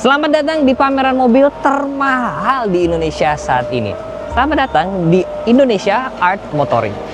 Selamat datang di pameran mobil termahal di Indonesia saat ini. Selamat datang di Indonesia Art Motoring.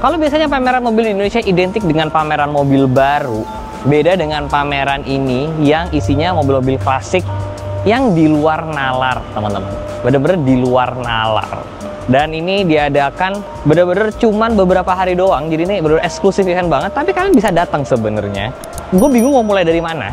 Kalau biasanya pameran mobil di Indonesia identik dengan pameran mobil baru, beda dengan pameran ini yang isinya mobil-mobil klasik yang di luar nalar, teman-teman. Bener-bener di luar nalar. Dan ini diadakan bener-bener cuman beberapa hari doang, jadi ini bener-bener eksklusif event banget, tapi kalian bisa datang sebenarnya. Gue bingung mau mulai dari mana,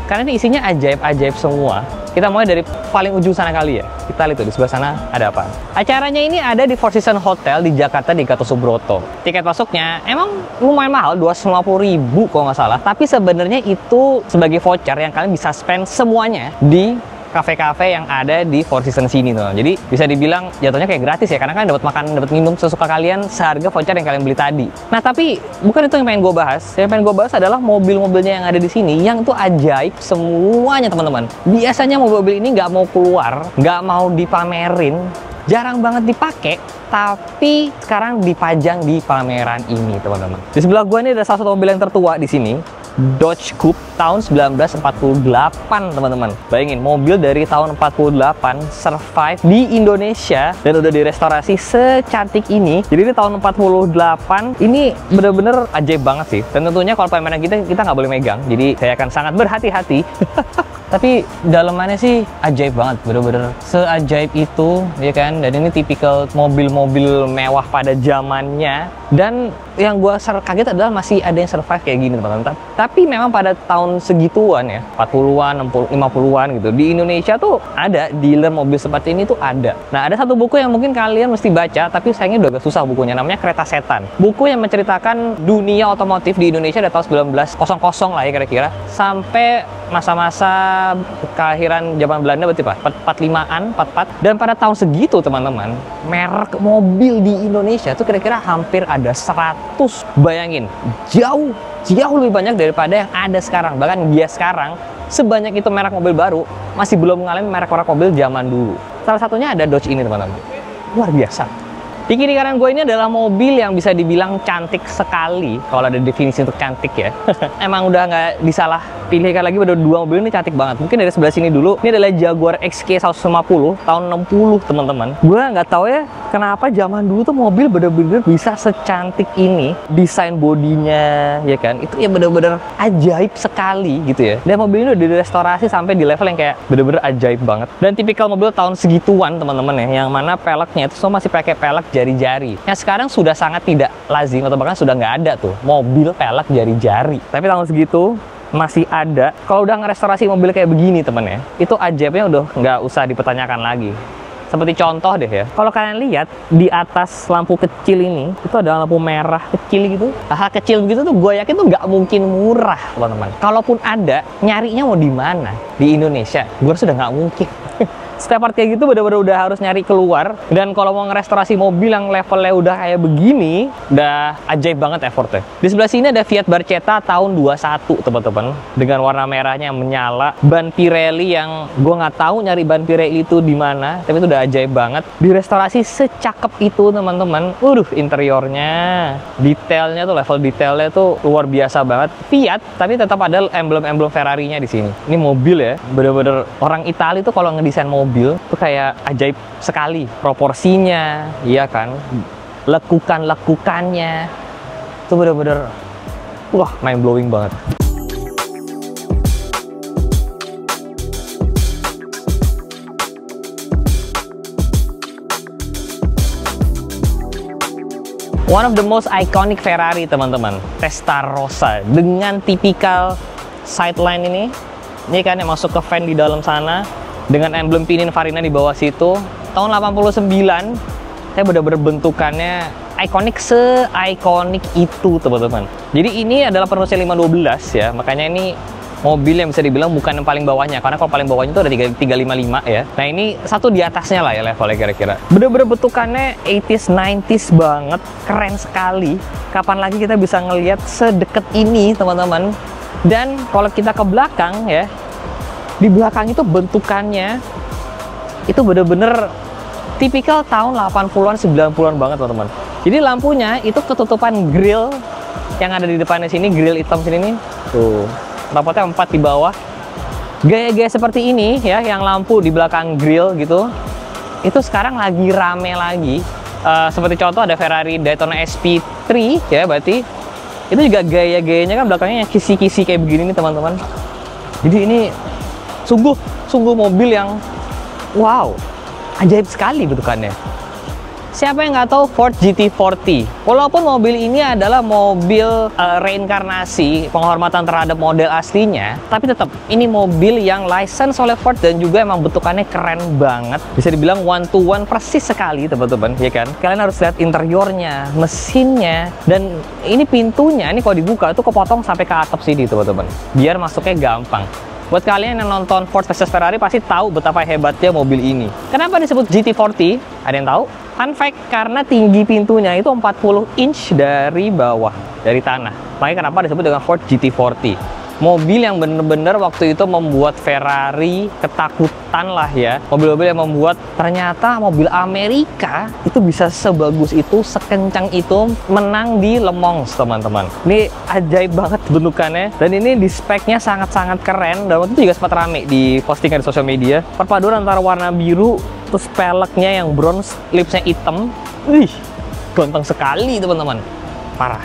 karena ini isinya ajaib-ajaib semua. Kita mulai dari paling ujung sana kali ya. Kita lihat tuh di sebelah sana ada apa. Acaranya ini ada di Four Seasons Hotel di Jakarta di Gatot Subroto. Tiket masuknya emang lumayan mahal, 250.000 kalau nggak salah. Tapi sebenarnya itu sebagai voucher yang kalian bisa spend semuanya di kafe-kafe yang ada di Four Seasons sini tuh. Jadi bisa dibilang jatuhnya kayak gratis ya, karena kalian dapat makan, dapat minum sesuka kalian seharga voucher yang kalian beli tadi. Nah tapi bukan itu yang pengen gue bahas. Yang pengen gue bahas adalah mobil-mobilnya yang ada di sini yang tuh ajaib semuanya, teman-teman. Biasanya mobil-mobil ini nggak mau keluar, nggak mau dipamerin, jarang banget dipakai, tapi sekarang dipajang di pameran ini, teman-teman. Di sebelah gue ini ada salah satu mobil yang tertua di sini. Dodge Coupe tahun 1948, teman-teman. Bayangin, mobil dari tahun 48 survive di Indonesia dan udah direstorasi secantik ini. Jadi di tahun 48 ini bener-bener ajaib banget sih. Dan tentunya kalau pameran kita nggak boleh megang, jadi saya akan sangat berhati-hati. Tapi dalamannya sih ajaib banget, bener-bener seajaib itu, ya kan? Dan ini tipikal mobil-mobil mewah pada zamannya. Dan yang gue kaget adalah masih ada yang survive kayak gini, teman-teman. Tapi memang pada tahun segituan ya, 40-an, 50-an gitu, di Indonesia tuh ada dealer mobil seperti ini tuh ada. Nah, ada satu buku yang mungkin kalian mesti baca, tapi sayangnya udah agak susah bukunya, namanya Kereta Setan. Buku yang menceritakan dunia otomotif di Indonesia dari tahun 1900 lah ya kira-kira, sampai masa-masa keakhiran zaman Belanda, berarti Pak, 45-an, 44. Dan pada tahun segitu, teman-teman, merek mobil di Indonesia tuh kira-kira hampir ada 100. Bayangin, jauh lebih banyak daripada yang ada sekarang. Bahkan dia sekarang, sebanyak itu merek mobil baru, masih belum mengalami merek-merek mobil zaman dulu. Salah satunya ada Dodge ini, teman-teman. Luar biasa. Di kiri kanan gue ini adalah mobil yang bisa dibilang cantik sekali, kalau ada definisi untuk cantik ya. Emang udah nggak disalah pilihkan lagi, udah dua mobil ini cantik banget. Mungkin dari sebelah sini dulu, ini adalah Jaguar XK 150 tahun 60, teman-teman. Gue nggak tahu ya kenapa zaman dulu tuh mobil bener-bener bisa secantik ini. Desain bodinya, ya kan, itu ya bener-bener ajaib sekali gitu ya. Dan mobil ini udah direstorasi sampai di level yang kayak bener-bener ajaib banget. Dan tipikal mobil tahun segituan, teman-teman ya, yang mana peleknya itu semua masih pakai pelek jari-jari. Yang sekarang sudah sangat tidak lazim atau bahkan sudah nggak ada tuh mobil pelek jari-jari. Tapi tahun segitu masih ada. Kalau udah ngerestorasi mobil kayak begini, temen ya, itu ajaibnya udah nggak usah dipertanyakan lagi. Seperti contoh deh ya, kalau kalian lihat di atas lampu kecil ini, itu ada lampu merah kecil gitu. Hal kecil begitu tuh gue yakin tuh nggak mungkin murah, teman-teman. Kalaupun ada, nyarinya mau di mana? Di Indonesia, gue sudah nggak mungkin. Setiap part kayak gitu bener-bener udah harus nyari keluar. Dan kalau mau ngerestorasi mobil yang levelnya udah kayak begini, udah ajaib banget effortnya. Di sebelah sini ada Fiat Barchetta tahun 21, teman-teman, dengan warna merahnya yang menyala. Ban Pirelli yang gue nggak tahu nyari ban Pirelli itu di mana, tapi itu udah ajaib banget. Direstorasi secakep itu, teman-teman. Interiornya, detailnya tuh, level detailnya tuh luar biasa banget. Fiat, tapi tetap ada emblem-emblem Ferrari-nya di sini. Ini mobil ya, bener-bener orang Italia tuh kalau ngedesain mobil tuh kayak ajaib sekali, proporsinya, iya kan, lekukannya itu bener-bener wah, mind blowing banget. One of the most iconic Ferrari, teman-teman, Testarossa dengan tipikal sideline ini kan yang masuk ke fan di dalam sana, dengan emblem Pininfarina di bawah situ. Tahun 89, saya bener-bener bentukannya ikonik, se-ikonik itu, teman-teman. Jadi ini adalah penerusnya 512 ya, makanya ini mobil yang bisa dibilang bukan yang paling bawahnya, karena kalau paling bawahnya itu ada 355 ya. Nah ini satu di atasnya lah ya levelnya kira-kira. Bener-bener bentukannya 80s 90s banget, keren sekali. Kapan lagi kita bisa ngelihat sedekat ini teman-teman. Dan kalau kita ke belakang ya, di belakang itu bentukannya itu bener-bener tipikal tahun 80-an 90-an banget teman-teman. Jadi lampunya itu ketutupan grill yang ada di depannya sini, grill hitam sini nih. Tuh, rapotnya 4 di bawah. Gaya-gaya seperti ini ya, yang lampu di belakang grill gitu, itu sekarang lagi rame lagi. Seperti contoh ada Ferrari Daytona SP3 ya, berarti itu juga gaya-gayanya kan belakangnya yang kisi-kisi kayak begini nih teman-teman. Jadi ini sungguh mobil yang wow, ajaib sekali bentukannya. Siapa yang nggak tahu Ford GT40? Walaupun mobil ini adalah mobil reinkarnasi penghormatan terhadap model aslinya, tapi tetap ini mobil yang license oleh Ford dan juga emang bentukannya keren banget. Bisa dibilang one to one persis sekali teman-teman, ya kan? Kalian harus lihat interiornya, mesinnya, dan ini pintunya. Ini kalau dibuka itu kepotong sampai ke atap sini teman-teman, biar masuknya gampang. Buat kalian yang nonton Ford versus Ferrari pasti tahu betapa hebatnya mobil ini. Kenapa disebut GT40? Ada yang tahu? Fun fact, karena tinggi pintunya itu 40 inch dari bawah, dari tanah. Makanya kenapa disebut dengan Ford GT40. Mobil yang bener-bener waktu itu membuat Ferrari ketakutan lah ya. Mobil-mobil yang membuat ternyata mobil Amerika itu bisa sebagus itu, sekencang itu, menang di Le Mans teman-teman. Ini ajaib banget bentukannya. Dan ini di speknya sangat-sangat keren. Dan waktu itu juga sempat rame di postingan di sosial media. Perpaduan antara warna biru, terus peleknya yang bronze, lipsnya hitam. Wih, ganteng sekali teman-teman. Parah.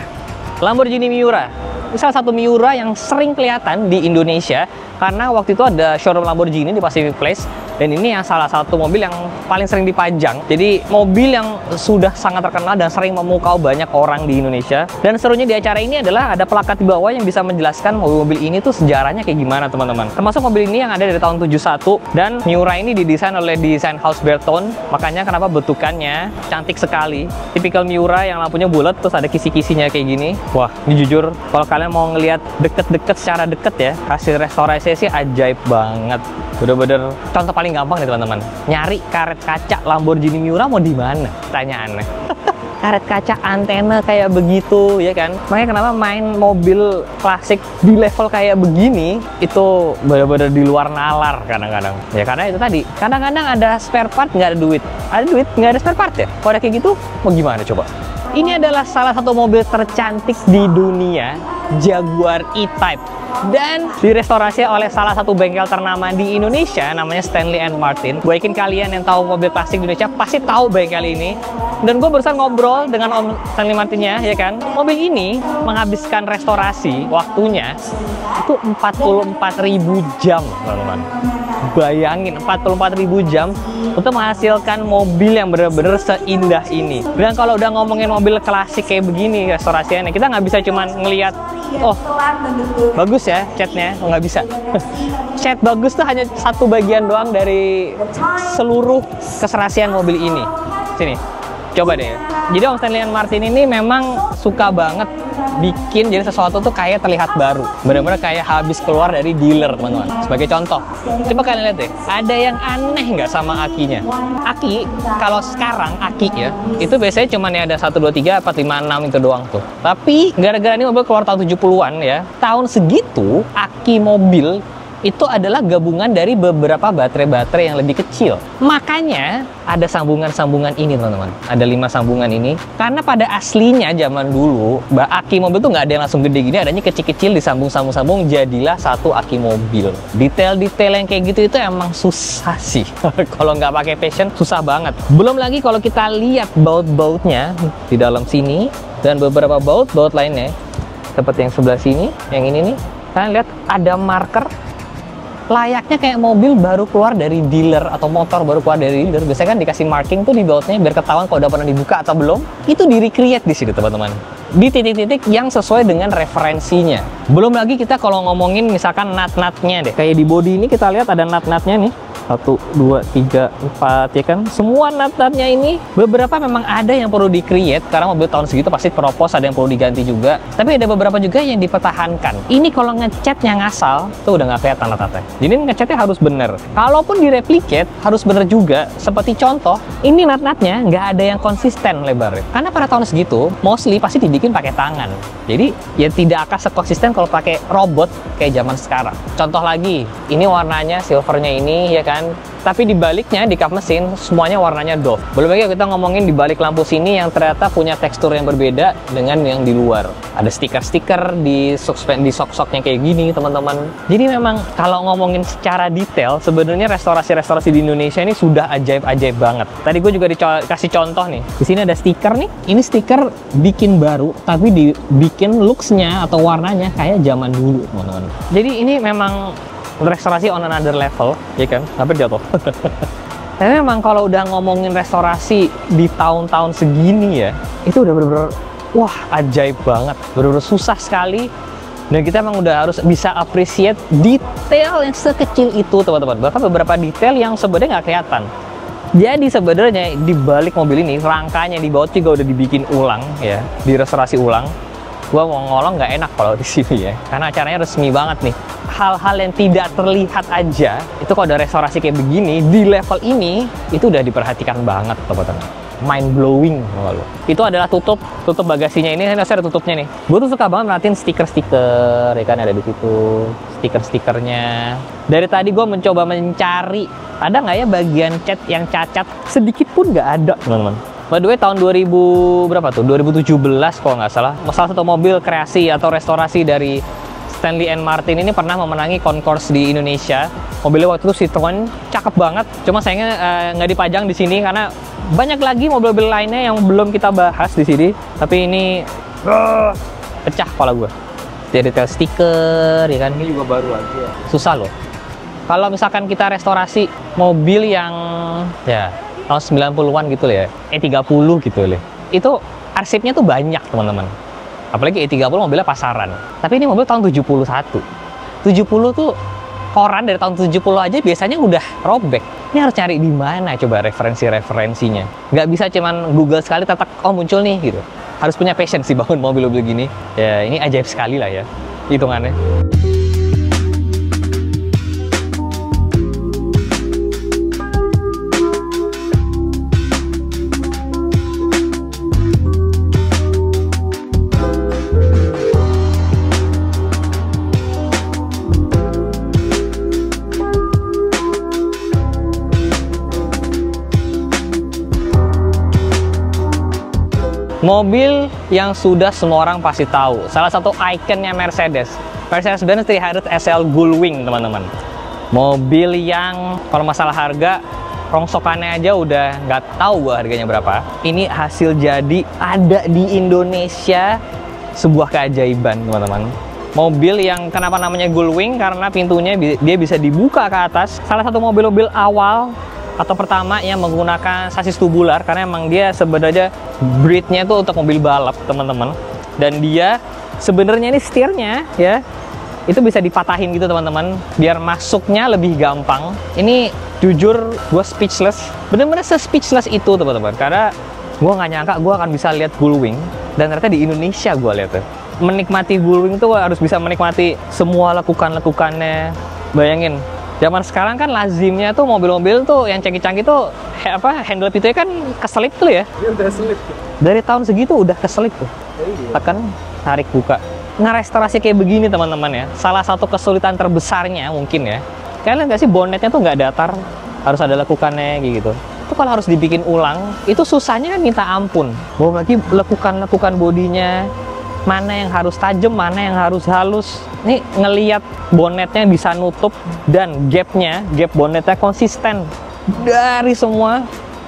Lamborghini Miura. Ini salah satu Miura yang sering kelihatan di Indonesia karena waktu itu ada showroom Lamborghini di Pacific Place, dan ini yang salah satu mobil yang paling sering dipajang. Jadi mobil yang sudah sangat terkenal dan sering memukau banyak orang di Indonesia. Dan serunya di acara ini adalah ada plakat di bawah yang bisa menjelaskan mobil-mobil ini tuh sejarahnya kayak gimana teman-teman. Termasuk mobil ini yang ada dari tahun 71, dan Miura ini didesain oleh desain house Bertone. Makanya kenapa bentukannya cantik sekali. Tipikal Miura yang lampunya bulat terus ada kisi-kisinya kayak gini. Wah, ini jujur kalau kalian mau ngelihat deket-deket secara deket ya, hasil restorasi sih ajaib banget. Bener-bener contoh paling gampang nih teman-teman, nyari karet kaca Lamborghini Miura mau di mana? Tanyaannya. Karet kaca antena kayak begitu ya kan. Makanya kenapa main mobil klasik di level kayak begini itu bener-bener di luar nalar kadang-kadang. Ya karena itu tadi, kadang-kadang ada spare part nggak ada duit, ada duit nggak ada spare part ya. Kalau ada kayak gitu mau gimana coba? Ini adalah salah satu mobil tercantik di dunia, Jaguar E-Type. Dan direstorasi oleh salah satu bengkel ternama di Indonesia, namanya Stanley & Martin. Gue yakin kalian yang tahu mobil klasik di Indonesia pasti tahu bengkel ini. Dan gue barusan ngobrol dengan Om Stanley Martinnya, ya kan. Mobil ini menghabiskan restorasi waktunya itu 44.000 jam, teman-teman. Bayangin 44.000 jam untuk menghasilkan mobil yang bener-bener seindah ini. Dan kalau udah ngomongin mobil klasik kayak begini restorasinya, kita nggak bisa cuman ngelihat, oh bagus ya catnya, nggak bisa. Cat bagus tuh hanya satu bagian doang dari seluruh keserasian mobil ini. Sini, coba deh. Jadi Om Stanley & Martin ini memang suka banget bikin jadi sesuatu tuh kayak terlihat baru, bener-bener kayak habis keluar dari dealer teman-teman. Sebagai contoh, coba kalian lihat deh, ada yang aneh nggak sama akinya? Aki, kalau sekarang aki ya, itu biasanya cuma ya ada 1, 2, 3, 4, 5, 6 itu doang tuh. Tapi gara-gara ini mobil keluar tahun 70-an ya, tahun segitu aki mobil itu adalah gabungan dari beberapa baterai-baterai yang lebih kecil. Makanya ada sambungan-sambungan ini teman-teman. Ada 5 sambungan ini. Karena pada aslinya zaman dulu, aki mobil tuh nggak ada yang langsung gede gini, adanya kecil-kecil disambung-sambung-sambung, jadilah satu aki mobil. Detail-detail yang kayak gitu itu emang susah sih. Kalau nggak pakai passion, susah banget. Belum lagi kalau kita lihat baut-bautnya di dalam sini, dan beberapa baut-baut lainnya, seperti yang sebelah sini, yang ini nih, kalian lihat ada marker. Layaknya kayak mobil baru keluar dari dealer atau motor baru keluar dari dealer. Biasanya kan dikasih marking tuh di bautnya biar ketahuan kalau udah pernah dibuka atau belum. Itu di-recreate di sini teman-teman. Di titik-titik yang sesuai dengan referensinya. Belum lagi kita kalau ngomongin misalkan nut-nutnya deh. Kayak di body ini kita lihat ada nut-nutnya nih. 1, 2, 3, 4 ya kan. Semua nat-natnya ini beberapa memang ada yang perlu di-create karena mobil tahun segitu pasti keropos, ada yang perlu diganti juga. Tapi ada beberapa juga yang dipertahankan. Ini kalau ngecatnya ngasal tuh udah nggak kelihatan nat-natnya. Jadi ngecatnya harus bener. Kalaupun direplicate harus bener juga. Seperti contoh, ini nat-natnya nggak ada yang konsisten lebarnya. Karena pada tahun segitu mostly pasti dibikin pakai tangan. Jadi ya tidak akan sekonsisten kalau pakai robot kayak zaman sekarang. Contoh lagi, ini warnanya silvernya ini ya kan, tapi di baliknya di kap mesin semuanya warnanya doff. Belum lagi kita ngomongin di balik lampu sini yang ternyata punya tekstur yang berbeda dengan yang di luar. Ada stiker-stiker di sok-soknya kayak gini teman-teman. Jadi memang kalau ngomongin secara detail sebenarnya restorasi-restorasi di Indonesia ini sudah ajaib-ajaib banget. Tadi gue juga dikasih contoh nih. Di sini ada stiker nih. Ini stiker bikin baru tapi dibikin looks-nya atau warnanya kayak zaman dulu teman-teman. Jadi ini memang restorasi on another level, ya kan? Hampir jatuh. Tapi memang kalau udah ngomongin restorasi di tahun-tahun segini ya, itu udah bener-bener, wah ajaib banget. Bener-bener susah sekali. Dan kita emang udah harus bisa appreciate detail yang sekecil itu, teman-teman. Bahkan beberapa detail yang sebenarnya nggak kelihatan. Jadi sebenarnya di balik mobil ini, rangkanya di bawah juga udah dibikin ulang, ya, direstorasi ulang. Gua mau ngolong nggak enak kalau di sini ya, karena acaranya resmi banget nih. Hal-hal yang tidak terlihat aja itu kalau ada restorasi kayak begini di level ini itu udah diperhatikan banget teman-teman. Mind blowing lo. Itu adalah tutup bagasinya ini, ada tutupnya nih. Gue tuh suka banget merhatiin stiker-stiker ya kan, ada di situ stiker-stikernya. Dari tadi gue mencoba mencari ada nggak ya bagian cat yang cacat, sedikit pun nggak ada teman-teman. By the way, tahun 2000 berapa tuh? 2017 kalau nggak salah. Salah satu mobil kreasi atau restorasi dari Stanley and Martin ini pernah memenangi konkursi di Indonesia. Mobilnya waktu itu Citroen, cakep banget. Cuma sayangnya nggak dipajang di sini karena banyak lagi mobil-mobil lainnya yang belum kita bahas di sini. Tapi ini pecah kepala gue. Detail stiker, ya kan? Ini juga baru aja. Susah loh. Kalau misalkan kita restorasi mobil yang ya tahun 90-an gitu ya, E30 gitu loh. Itu arsipnya tuh banyak, teman-teman. Apalagi E30 mobilnya pasaran. Tapi ini mobil tahun 71. 70 tuh koran dari tahun 70 aja biasanya udah robek. Ini harus cari di mana coba referensi-referensinya. Nggak bisa cuman Google sekali tetek, oh muncul nih gitu. Harus punya passion sih bangun mobil-mobil gini. Ya ini ajaib sekali lah ya hitungannya. Mobil yang sudah semua orang pasti tahu, salah satu ikonnya Mercedes, Mercedes-Benz 300 SL Gullwing, teman-teman. Mobil yang kalau masalah harga, rongsokannya aja udah nggak tahu gua harganya berapa. Ini hasil jadi ada di Indonesia, sebuah keajaiban, teman-teman. Mobil yang kenapa namanya Gullwing, karena pintunya dia bisa dibuka ke atas. Salah satu mobil-mobil awal atau pertama yang menggunakan sasis tubular, karena emang dia sebenarnya breednya itu untuk mobil balap, teman-teman. Dan dia sebenarnya ini setirnya ya itu bisa dipatahin gitu, teman-teman, biar masuknya lebih gampang. Ini jujur gue speechless, bener-bener se-speechless itu, teman-teman, karena gue nggak nyangka gue akan bisa lihat Gullwing, dan ternyata di Indonesia gue lihat tuh. Menikmati Gullwing tuh harus bisa menikmati semua lekukan-lekukannya. Bayangin, zaman sekarang kan lazimnya tuh mobil-mobil tuh yang canggih-canggih tuh handle pintunya kan keselip tuh ya. Dia udah selip. Dari tahun segitu udah keselip tuh. Tekan, tarik, buka. Ngerestorasi kayak begini, teman-teman ya, salah satu kesulitan terbesarnya mungkin ya. Kalian nggak sih bonnetnya tuh nggak datar, harus ada lekukannya gitu. Itu kalau harus dibikin ulang, itu susahnya minta ampun. Belum lagi lekukan-lekukan bodinya, mana yang harus tajam, mana yang harus halus. Nih ngelihat bonnetnya bisa nutup dan gap bonnetnya konsisten dari semua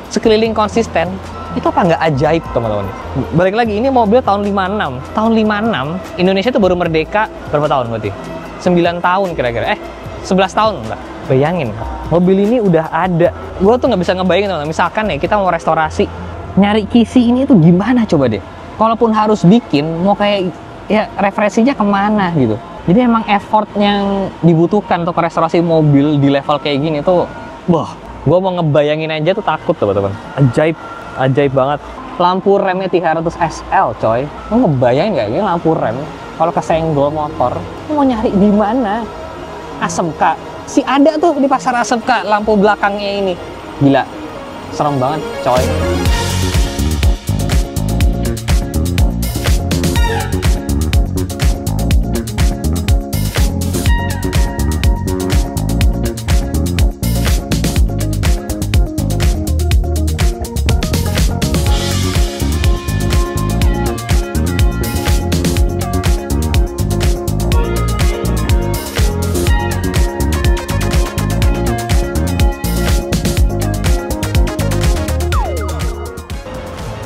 sekeliling konsisten. Itu apa nggak ajaib, teman-teman? Balik lagi, ini mobil tahun 56. Tahun 56 Indonesia itu baru merdeka berapa tahun berarti? 9 tahun kira-kira. 11 tahun lah. Bayangin, mobil ini udah ada. Gue tuh nggak bisa ngebayangin, teman-teman. Misalkan nih kita mau restorasi, nyari kisi ini tuh gimana coba deh. Kalaupun harus bikin, mau kayak ya referensinya kemana gitu. Jadi emang effort yang dibutuhkan untuk restorasi mobil di level kayak gini tuh Wah, gue mau ngebayangin aja tuh takut teman-teman. Ajaib banget. Lampu remnya 300 SL coy. Lo ngebayangin nggak ini lampu rem kalau kesenggol motor, lo mau nyari di mana? ASMK. Si ada tuh di pasar ASMK lampu belakangnya ini. Gila, serem banget coy.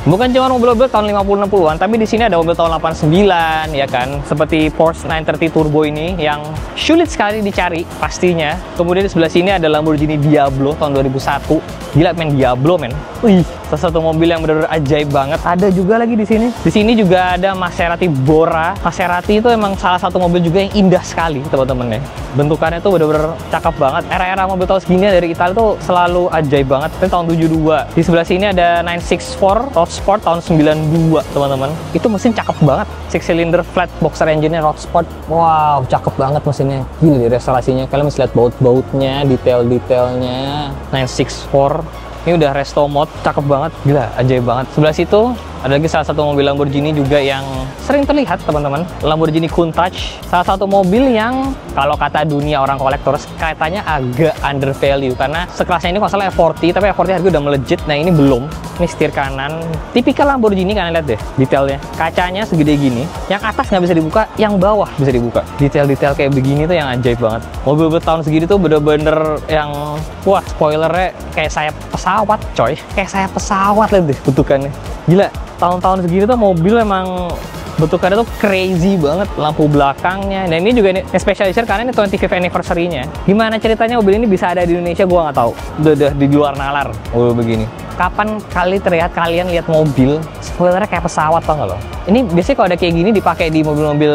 Bukan cuma mobil-mobil tahun 50-60-an, tapi di sini ada mobil tahun 89 ya kan, seperti Porsche 930 Turbo ini yang sulit sekali dicari pastinya. Kemudian di sebelah sini ada Lamborghini Diablo tahun 2001. Gila men, Diablo men. Wih, salah satu mobil yang benar-benar ajaib banget. Ada juga lagi di sini. Di sini juga ada Maserati Bora. Maserati itu emang salah satu mobil juga yang indah sekali teman-teman ya. Bentukannya tuh benar-benar cakep banget. Era-era mobil tahun segini dari Italia tuh selalu ajaib banget. Ini tahun 72. Di sebelah sini ada 964 Road Sport tahun 92 teman-teman. Itu mesin cakep banget. 6 cylinder flat boxer engine-nya Road Sport. Wow, cakep banget mesinnya. Gila di restorasinya. Kalian bisa lihat baut-bautnya, detail-detailnya. 964. Ini udah resto mode, cakep banget. Gila, ajaib banget. Sebelah situ ada lagi salah satu mobil Lamborghini juga yang sering terlihat teman-teman, Lamborghini Countach. Salah satu mobil yang kalau kata dunia orang kolektor katanya agak undervalue karena sekelasnya ini kalau salah F40, tapi F40 harga udah melejit. Nah ini belum. Ini setir kanan, tipikal Lamborghini, kalian lihat deh detailnya. Kacanya segede gini, yang atas nggak bisa dibuka, yang bawah bisa dibuka. Detail-detail kayak begini tuh yang ajaib banget. Mobil tahun segini tuh bener-bener yang wah, spoilernya kayak sayap pesawat coy, kayak sayap pesawat, lihat deh bentukannya. Gila, tahun-tahun segini tuh mobil emang bentukannya tuh crazy banget. Lampu belakangnya, dan ini juga ini special edition karena ini 25th anniversary-nya. Gimana ceritanya mobil ini bisa ada di Indonesia, gua nggak tahu. Udah di luar nalar mobil begini. Kapan kali terlihat kalian lihat mobil spoilernya kayak pesawat, tau nggak lo? Ini biasanya kalau ada kayak gini dipakai di mobil-mobil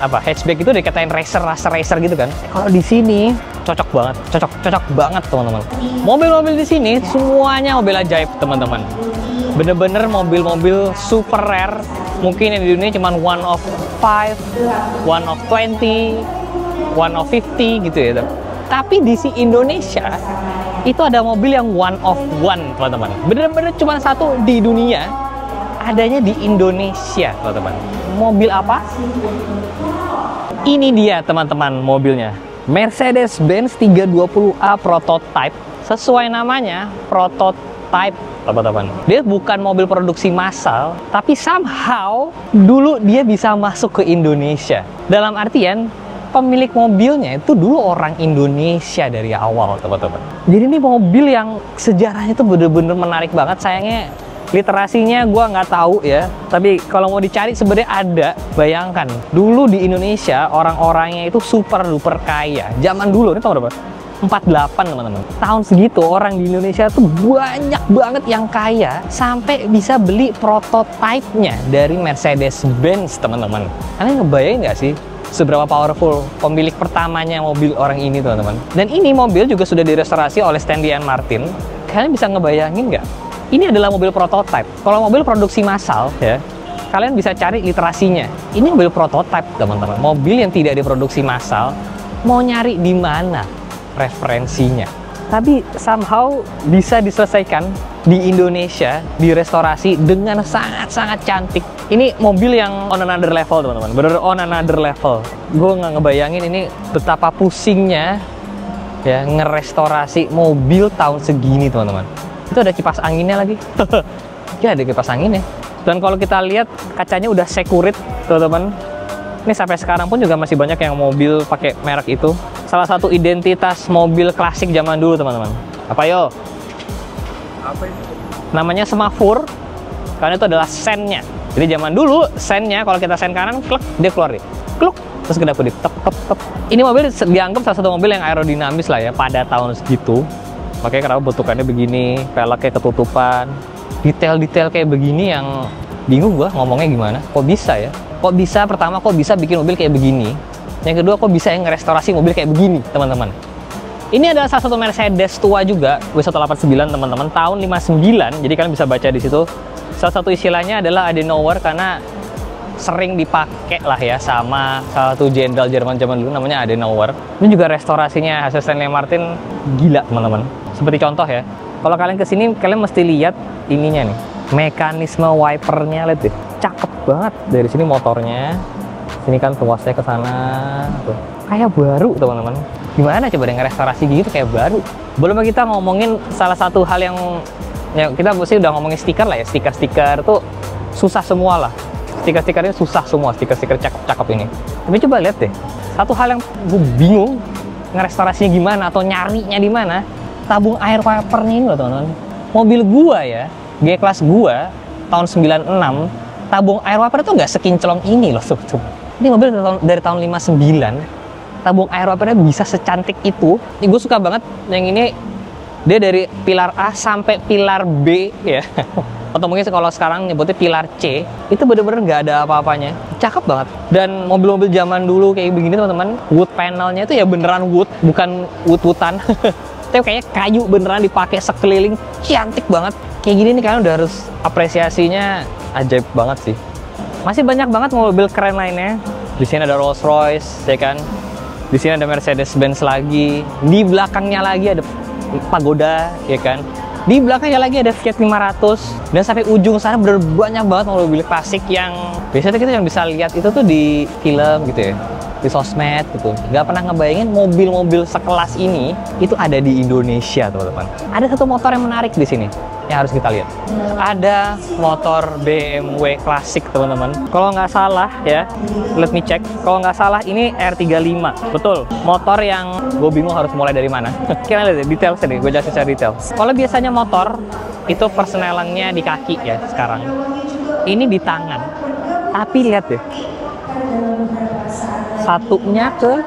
apa hatchback itu dikatain racer gitu kan. Kalau di sini cocok banget teman-teman. Mobil-mobil di sini semuanya mobil ajaib teman-teman. Bener-bener mobil-mobil super rare. Mungkin yang di dunia cuma 1 of 5, 1 of 20, 1 of 50 gitu ya. Tapi di si Indonesia itu ada mobil yang 1 of 1 teman-teman. Bener-bener cuma satu di dunia, adanya di Indonesia teman-teman. Mobil apa? Ini dia teman-teman mobilnya, Mercedes-Benz 320A Prototype. Sesuai namanya, prototype teman-teman. Dia bukan mobil produksi massal, tapi somehow dulu dia bisa masuk ke Indonesia. Dalam artian pemilik mobilnya itu dulu orang Indonesia dari awal teman-teman. Jadi ini mobil yang sejarahnya tuh bener-bener menarik banget. Sayangnya literasinya gue nggak tahu ya, tapi kalau mau dicari sebenarnya ada. Bayangkan dulu di Indonesia orang-orangnya itu super duper kaya zaman dulu. Ini tahun berapa? 48 teman-teman. Tahun segitu orang di Indonesia tuh banyak banget yang kaya sampai bisa beli prototype-nya dari Mercedes-Benz teman-teman. Kalian ngebayangin nggak sih seberapa powerful pemilik pertamanya mobil orang ini teman-teman? Dan ini mobil juga sudah direstorasi oleh Stanley & Martin. Kalian bisa ngebayangin nggak? Ini adalah mobil prototype. Kalau mobil produksi massal ya, kalian bisa cari literasinya. Ini mobil prototype teman-teman. Mobil yang tidak diproduksi massal, mau nyari di mana referensinya? Tapi somehow bisa diselesaikan di Indonesia, direstorasi dengan sangat-sangat cantik. Ini mobil yang on another level teman-teman, bener on another level. Gue nggak ngebayangin ini betapa pusingnya ya ngerestorasi mobil tahun segini teman-teman. Itu ada kipas anginnya lagi. Ya ada kipas anginnya. Dan kalau kita lihat kacanya udah Securit teman-teman. Ini sampai sekarang pun juga masih banyak yang mobil pakai merek itu. Salah satu identitas mobil klasik zaman dulu teman-teman. Apa yo? Apa itu? Namanya semafor. Karena itu adalah sennya. Jadi zaman dulu sennya kalau kita sen kanan, klek, dia keluar nih. Kluk, terus kedap-kedip, tep. Ini mobil dianggap salah satu mobil yang aerodinamis lah ya pada tahun segitu. Makanya kenapa bentukannya begini, peleknya ketutupan, detail-detail kayak begini yang bingung gua ngomongnya gimana. Kok bisa ya? Kok bisa pertama kok bisa bikin mobil kayak begini? Yang kedua kok bisa yang ngerestorasi mobil kayak begini, teman-teman? Ini adalah salah satu Mercedes tua juga, W189 teman-teman, tahun 59. Jadi kalian bisa baca di situ. Salah satu istilahnya adalah Adenauer karena sering dipakai lah ya sama salah satu jenderal Jerman zaman dulu namanya Adenauer. Ini juga restorasinya hasil Stanley Martin gila teman-teman. Seperti contoh ya, kalau kalian kesini kalian mesti lihat ininya nih, mekanisme wipernya, lihat deh, cakep banget. Dari sini motornya, sini kan tuasnya ke sana, tuh kayak baru teman-teman. Gimana coba dengan restorasi gitu kayak baru. Belum kita ngomongin salah satu hal yang ya kita mesti udah ngomongin stiker lah ya, stiker-stiker tuh susah semua lah. Stiker-stikernya susah semua, stiker-stiker cakep-cakep ini. Tapi coba lihat deh, satu hal yang gue bingung ngerestorasinya gimana atau nyarinya di mana, tabung air wipernya ini loh teman-teman. Mobil gua ya, G-Class gua tahun 96, tabung air wiper itu nggak sekinclong ini loh sob. Ini mobil dari tahun 59, tabung air wipernya bisa secantik itu. Ini gue suka banget yang ini, dia dari pilar A sampai pilar B ya. Atau mungkin kalau sekarang nyebutnya pilar C, itu bener-bener nggak ada apa-apanya. Cakep banget. Dan mobil-mobil zaman dulu kayak begini teman-teman, wood panelnya itu ya beneran wood, bukan wood-woodan. Tapi kayaknya kayu beneran dipakai sekeliling, cantik banget. Kayak gini nih kalian udah harus apresiasinya ajaib banget sih. Masih banyak banget mobil keren lainnya. Di sini ada Rolls Royce, ya kan? Di sini ada Mercedes-Benz lagi. Di belakangnya lagi ada Pagoda, ya kan? Di belakangnya lagi ada Fiat 500, dan sampai ujung sana bener banyak banget mobil klasik yang biasanya kita yang bisa lihat itu tuh di film gitu ya, di sosmed gitu. Gak pernah ngebayangin mobil-mobil sekelas ini itu ada di Indonesia teman-teman. Ada satu motor yang menarik di sini yang harus kita lihat. Ada motor BMW klasik teman-teman. Kalau nggak salah ya, let me check. Kalau nggak salah ini R35, betul. Motor yang gue bingung harus mulai dari mana. Kita lihat detail sini, gue jelasin secara detail. Kalau biasanya motor itu persnelangnya di kaki ya sekarang. Ini di tangan. Tapi lihat deh, satunya ke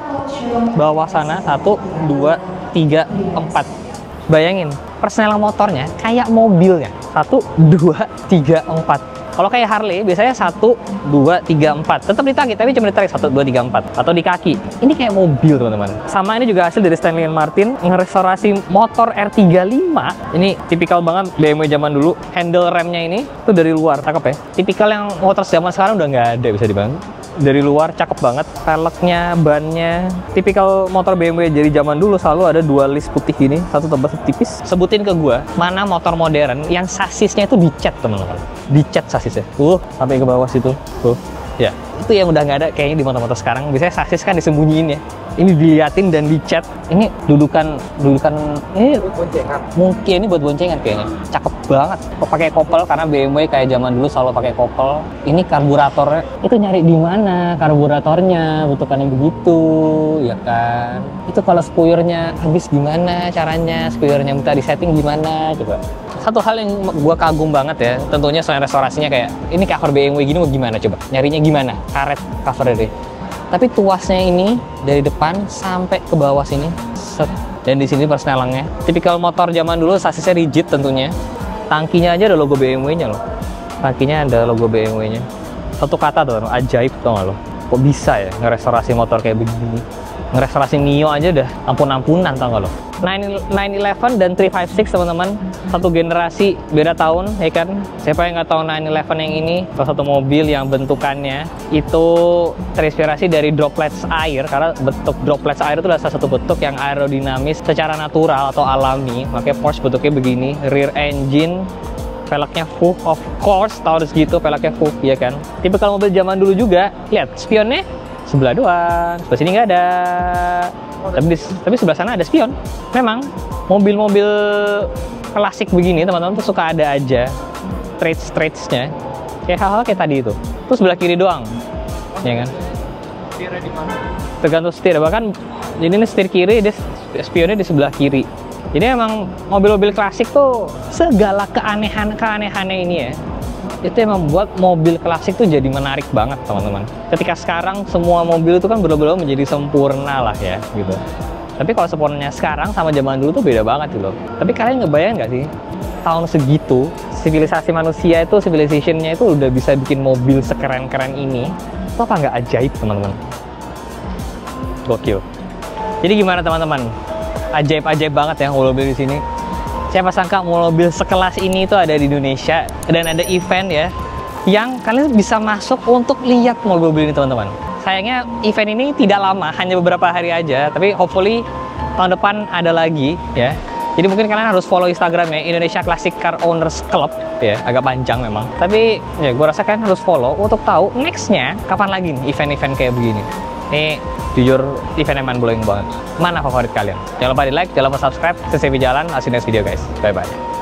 bawah sana, 1, 2, 3, 4. Bayangin, persnelang motornya kayak mobilnya. 1, 2, 3, 4. Kalau kayak Harley, biasanya 1, 2, 3, 4. Tetap ditarik, tapi cuma ditarik 1, 2, 3, 4. Atau di kaki. Ini kayak mobil, teman-teman. Sama ini juga hasil dari Stanley Martin, ngerestorasi motor R35. Ini tipikal banget BMW zaman dulu. Handle remnya ini tuh dari luar, cakep ya. Tipikal yang motor zaman sekarang udah nggak ada, bisa dibangun. Dari luar cakep banget, peleknya, bannya, tipikal motor BMW dari zaman dulu selalu ada 2 list putih gini, satu tebal satu tipis. Sebutin ke gua mana motor modern yang sasisnya itu dicat teman-teman, dicat sasisnya, sampai ke bawah situ, ya itu yang udah nggak ada kayaknya di motor-motor sekarang. Biasanya sasis kan disembunyiin ya, ini diliatin dan dicat. Ini dudukan ini boncengan, mungkin ini buat boncengan kayaknya. Cakep banget. Pakai kopel karena BMW kayak zaman dulu selalu pakai kopel. Ini karburatornya itu nyari di mana karburatornya, butuhkannya begitu ya kan. Itu kalau spuyernya habis gimana caranya, spuyernya minta disetting gimana coba. Satu hal yang gua kagum banget ya, tentunya soal restorasinya, kayak ini cover BMW gini mau gimana coba, nyarinya gimana, karet covernya deh. Tapi tuasnya ini dari depan sampai ke bawah sini, set. Dan di sini persnelangnya, tipikal motor zaman dulu, sasisnya rigid tentunya. Tangkinya aja ada logo BMW-nya loh. Tangkinya ada logo BMW-nya. Satu kata tuh, ajaib tau gak lo? Kok bisa ya ngerestorasi motor kayak begini? Ngerestorasi Mio aja udah ampun-ampunan tau gak lo? 911 dan 356 teman-teman, satu generasi beda tahun ya kan. Siapa yang nggak tahu 911 yang ini, salah satu mobil yang bentukannya itu terinspirasi dari droplets air, karena bentuk droplets air itu adalah salah satu bentuk yang aerodinamis secara natural atau alami. Makanya Porsche bentuknya begini, rear engine, velgnya full, of course tahun segitu velgnya full ya kan. Tipikal mobil zaman dulu juga. Lihat spionnya sebelah doang, sebelah sini nggak ada. Tapi sebelah sana ada spion. Memang mobil-mobil klasik begini teman-teman tuh suka ada aja traits-traitsnya, kayak hal-hal kayak tadi itu. Terus sebelah kiri doang, ya kan? Setirnya di mana? Tergantung setir. Bahkan jadi ini setir kiri, dia spionnya di sebelah kiri. Jadi emang mobil-mobil klasik tuh segala keanehan-keanehannya ini ya, itu yang membuat mobil klasik tuh jadi menarik banget teman-teman. Ketika sekarang semua mobil itu kan benar-benar menjadi sempurna lah ya gitu. Tapi kalau sempurnanya sekarang sama zaman dulu tuh beda banget gitu loh. Tapi kalian ngebayang nggak sih, tahun segitu sivilisasi manusia itu, civilizationnya itu udah bisa bikin mobil sekeren-keren ini. Itu apa nggak ajaib teman-teman? Gokil. Jadi gimana teman-teman? ajaib-ajaib banget ya mobil-mobil di sini. Siapa sangka mobil sekelas ini itu ada di Indonesia dan ada event ya yang kalian bisa masuk untuk lihat mobil-mobil ini teman-teman. Sayangnya event ini tidak lama, hanya beberapa hari aja, tapi hopefully tahun depan ada lagi ya. Jadi mungkin kalian harus follow Instagramnya Indonesia Classic Car Owners Club ya, agak panjang memang. Tapi ya gue rasa kalian harus follow untuk tahu nextnya kapan lagi nih event-event kayak begini. Ini jujur event yang mind blowing banget. Mana favorit kalian? Jangan lupa di like, jangan lupa subscribe. CCV jalan, see you next video guys. Bye bye.